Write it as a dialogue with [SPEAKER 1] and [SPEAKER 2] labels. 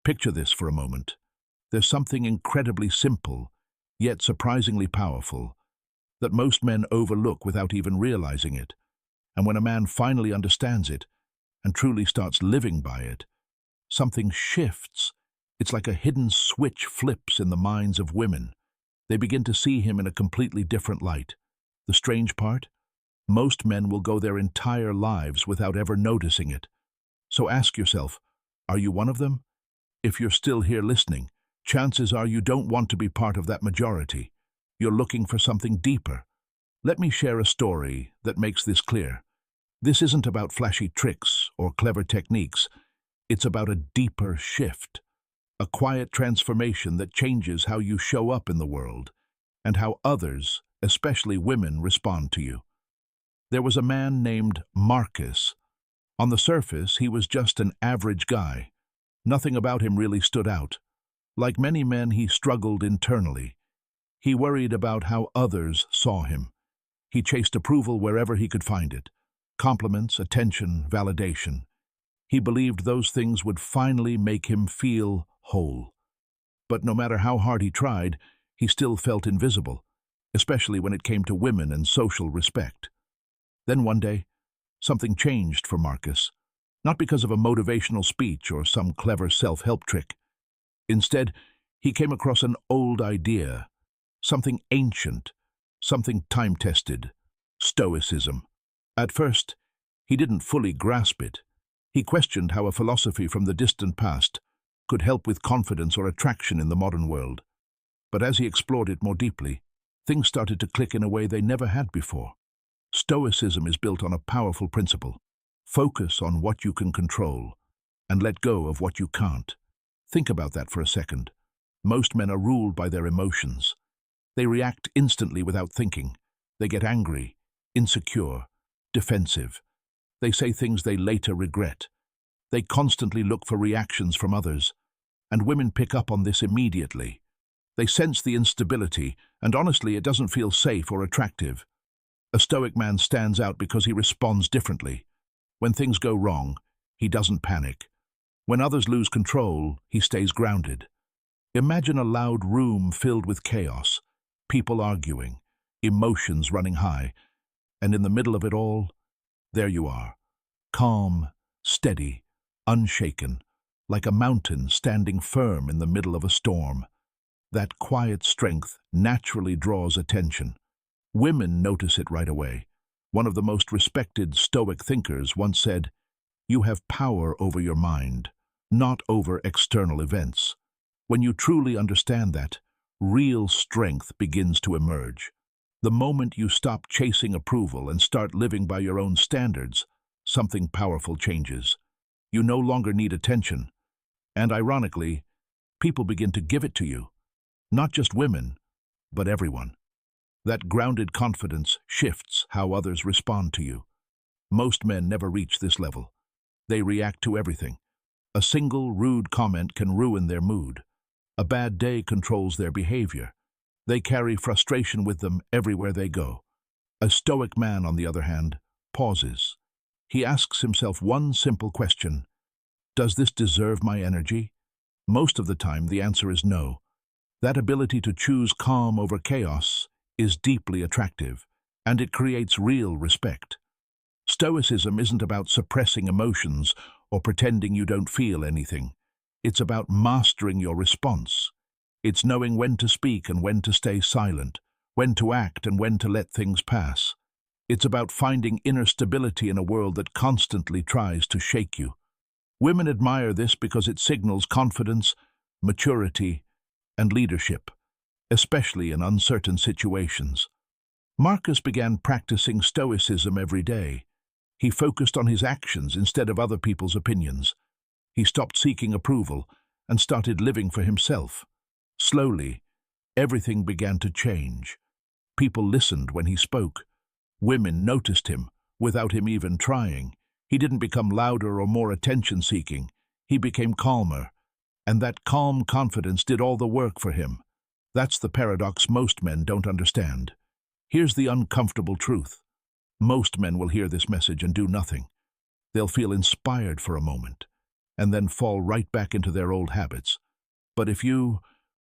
[SPEAKER 1] Picture this for a moment. There's something incredibly simple, yet surprisingly powerful, that most men overlook without even realizing it. And when a man finally understands it and truly starts living by it, something shifts. It's like a hidden switch flips in the minds of women. They begin to see him in a completely different light. The strange part? Most men will go their entire lives without ever noticing it. So ask yourself, are you one of them? If you're still here listening, chances are you don't want to be part of that majority. You're looking for something deeper. Let me share a story that makes this clear. This isn't about flashy tricks or clever techniques. It's about a deeper shift, a quiet transformation that changes how you show up in the world and how others, especially women, respond to you. There was a man named Marcus. On the surface, he was just an average guy. Nothing about him really stood out. Like many men, he struggled internally. He worried about how others saw him. He chased approval wherever he could find it. Compliments, attention, validation. He believed those things would finally make him feel whole. But no matter how hard he tried, he still felt invisible, especially when it came to women and social respect. Then one day, something changed for Marcus, not because of a motivational speech or some clever self-help trick. Instead, he came across an old idea, something ancient, something time-tested: Stoicism. At first, he didn't fully grasp it. He questioned how a philosophy from the distant past could help with confidence or attraction in the modern world. But as he explored it more deeply, things started to click in a way they never had before. Stoicism is built on a powerful principle: focus on what you can control and let go of what you can't. Think about that for a second. Most men are ruled by their emotions. They react instantly without thinking. They get angry, insecure, defensive. They say things they later regret. They constantly look for reactions from others, and women pick up on this immediately. They sense the instability, and honestly, it doesn't feel safe or attractive. A stoic man stands out because he responds differently. When things go wrong, he doesn't panic. When others lose control, he stays grounded. Imagine a loud room filled with chaos, people arguing, emotions running high, and in the middle of it all, there you are, calm, steady, unshaken, like a mountain standing firm in the middle of a storm. That quiet strength naturally draws attention. Women notice it right away. One of the most respected Stoic thinkers once said, "You have power over your mind, not over external events." When you truly understand that, real strength begins to emerge. The moment you stop chasing approval and start living by your own standards, something powerful changes. You no longer need attention. And ironically, people begin to give it to you. Not just women, but everyone. That grounded confidence shifts how others respond to you. Most men never reach this level. They react to everything. A single rude comment can ruin their mood. A bad day controls their behavior. They carry frustration with them everywhere they go. A stoic man, on the other hand, pauses. He asks himself one simple question: does this deserve my energy? Most of the time, the answer is no. That ability to choose calm over chaos is deeply attractive, and it creates real respect. Stoicism isn't about suppressing emotions or pretending you don't feel anything. It's about mastering your response. It's knowing when to speak and when to stay silent, when to act and when to let things pass. It's about finding inner stability in a world that constantly tries to shake you. Women admire this because it signals confidence, maturity, and leadership, especially in uncertain situations. Marcus began practicing Stoicism every day. He focused on his actions instead of other people's opinions. He stopped seeking approval and started living for himself. Slowly, everything began to change. People listened when he spoke. Women noticed him, without him even trying. He didn't become louder or more attention-seeking. He became calmer, and that calm confidence did all the work for him. That's the paradox most men don't understand. Here's the uncomfortable truth. Most men will hear this message and do nothing. They'll feel inspired for a moment. and then fall right back into their old habits. But if you